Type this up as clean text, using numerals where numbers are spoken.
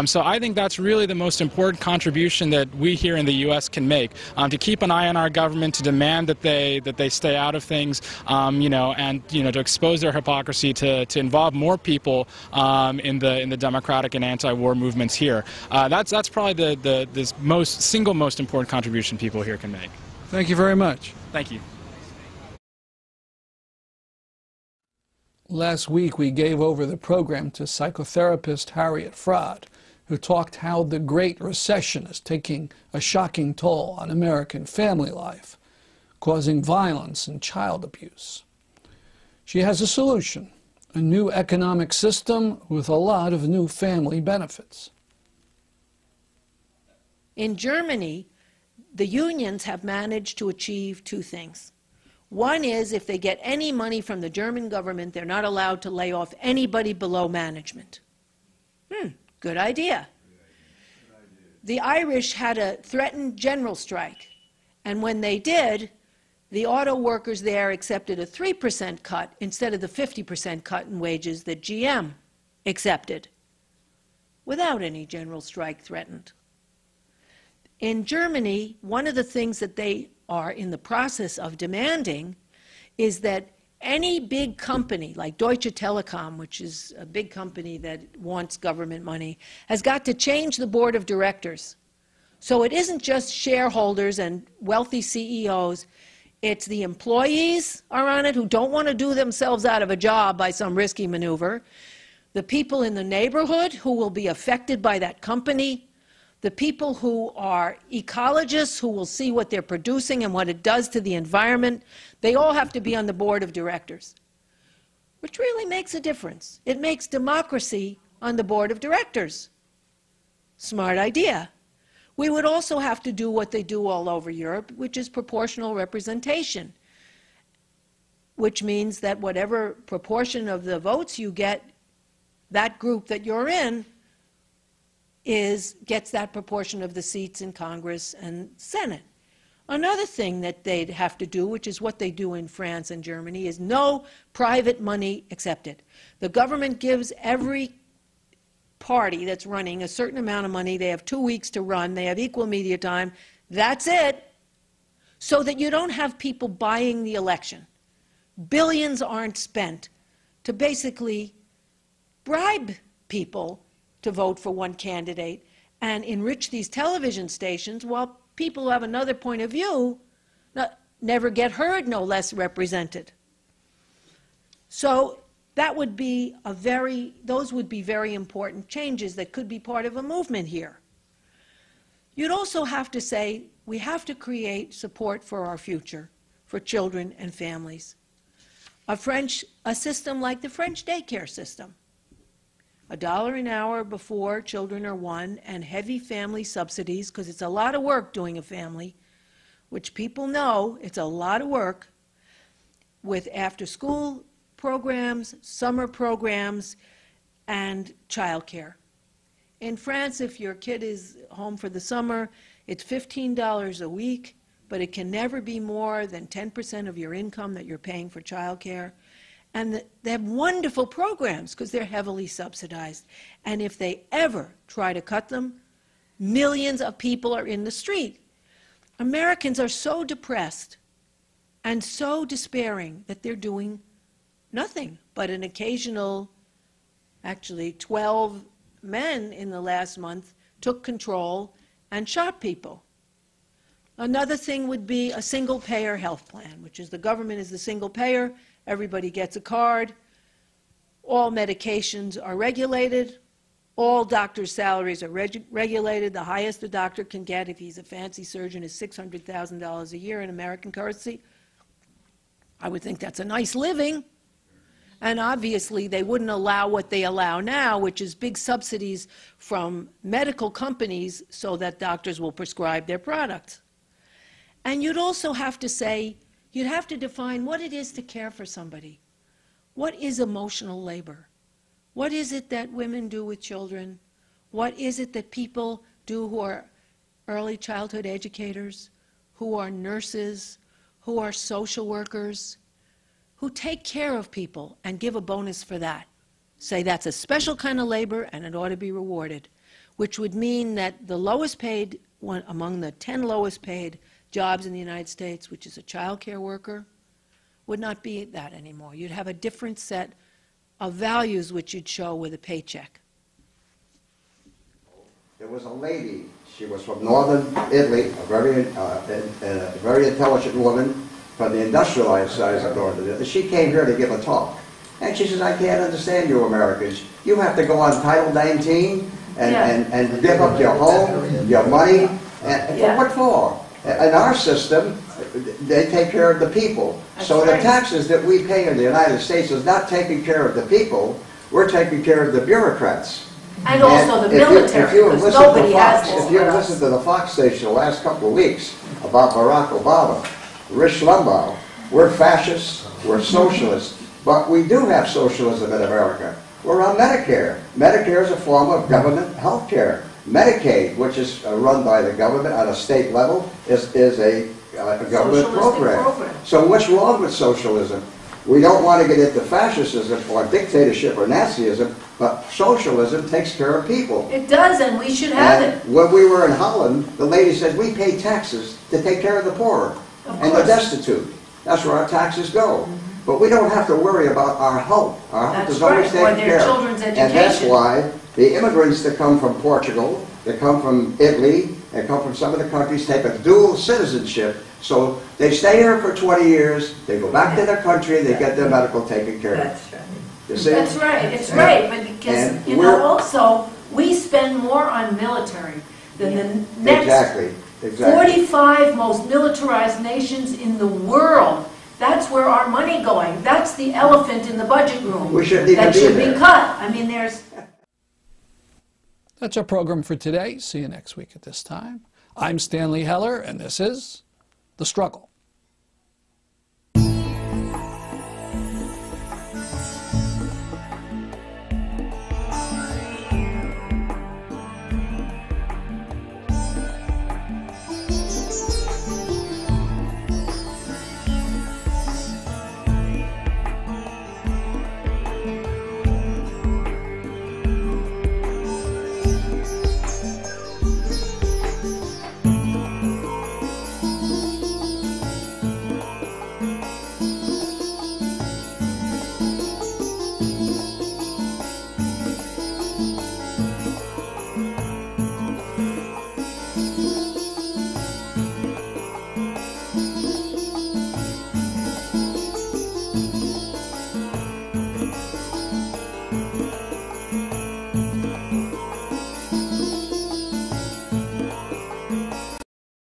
So I think that's really the most important contribution that we here in the U.S. can make, to keep an eye on our government, to demand that they stay out of things, and to expose their hypocrisy, to involve more people in the democratic and anti-war movements here. That's probably the single most important contribution people here can make. Thank you very much. Thank you. Last week, we gave over the program to psychotherapist Harriet Fraad, who talked how the Great Recession is taking a shocking toll on American family life, causing violence and child abuse. She has a solution, a new economic system with a lot of new family benefits. In Germany, the unions have managed to achieve two things. One is, if they get any money from the German government, they're not allowed to lay off anybody below management. Good idea. The Irish had a threatened general strike, and when they did, the auto workers there accepted a 3% cut instead of the 50% cut in wages that GM accepted, without any general strike threatened. In Germany, one of the things that they are in the process of demanding is that any big company like Deutsche Telekom, which is a big company that wants government money, has got to change the board of directors. So it isn't just shareholders and wealthy CEOs, it's the employees are on it who don't want to do themselves out of a job by some risky maneuver, the people in the neighborhood who will be affected by that company, the people who are ecologists who will see what they're producing and what it does to the environment. They all have to be on the board of directors, which really makes a difference. It makes democracy on the board of directors. Smart idea. We would also have to do what they do all over Europe, which is proportional representation, which means that whatever proportion of the votes you get, that group that you're in gets that proportion of the seats in Congress and Senate. Another thing that they'd have to do, which is what they do in France and Germany, is no private money accepted. The government gives every party that's running a certain amount of money. They have 2 weeks to run. They have equal media time. That's it. So that you don't have people buying the election. Billions aren't spent to basically bribe people to vote for one candidate and enrich these television stations while people who have another point of view never get heard, no less represented. So that would be those would be very important changes that could be part of a movement here. You'd also have to say, we have to create support for our future, for children and families. A system like the French daycare system. $1 an hour before children are 1, and heavy family subsidies, because it's a lot of work doing a family, which people know it's a lot of work, with after-school programs, summer programs, and childcare. In France, if your kid is home for the summer, it's $15 a week, but it can never be more than 10% of your income that you're paying for childcare. And they have wonderful programs because they're heavily subsidized. And if they ever try to cut them, millions of people are in the street. Americans are so depressed and so despairing that they're doing nothing but an occasional, actually 12 men in the last month took control and shot people. Another thing would be a single-payer health plan, which is the government is the single payer. Everybody gets a card. All medications are regulated. All doctors' salaries are regulated. The highest a doctor can get if he's a fancy surgeon is $600,000 a year in American currency. I would think that's a nice living. And obviously, they wouldn't allow what they allow now, which is big subsidies from medical companies so that doctors will prescribe their products. And you'd also have to say, you'd have to define what it is to care for somebody. What is emotional labor? What is it that women do with children? What is it that people do who are early childhood educators, who are nurses, who are social workers, who take care of people and give a bonus for that? Say that's a special kind of labor and it ought to be rewarded. which would mean that the lowest paid one among the 10 lowest paid jobs in the United States, which is a child care worker, would not be that anymore. You'd have a different set of values which you'd show with a paycheck. There was a lady, she was from northern Italy, a very intelligent woman from the industrialized side of northern Italy. She came here to give a talk. And she says, I can't understand you Americans. You have to go on Title 19 and give up your home, your money, and for what for? In our system, they take care of the people. So the taxes that we pay in the United States is not taking care of the people, we're taking care of the bureaucrats. And also the military, because nobody has this. If you listen to the Fox station the last couple of weeks about Barack Obama, Rich Limbaugh, we're fascists, we're socialists, but we do have socialism in America. We're on Medicare. Medicare is a form of government health care. Medicaid, which is run by the government on a state level, is a government program. So what's wrong with socialism? We don't want to get into fascism or dictatorship or Nazism, but socialism takes care of people. It does, and we should have it. When we were in Holland, the lady said, we pay taxes to take care of the poor and the destitute. That's where our taxes go. But we don't have to worry about our health. Our health is always taken care of. Children's education. And that's why the immigrants that come from Portugal, that come from Italy, that come from some of the countries, take a dual citizenship. So they stay here for 20 years, they go back to their country, they get their medical taken care of. That's right. You see? That's right. It's right, but because, you know, also, we spend more on military than the next 45 most militarized nations in the world. That's where our money going. That's the elephant in the budget room. We shouldn't even that should be cut. I mean, there's... That's our program for today. See you next week at this time. I'm Stanley Heller, and this is The Struggle.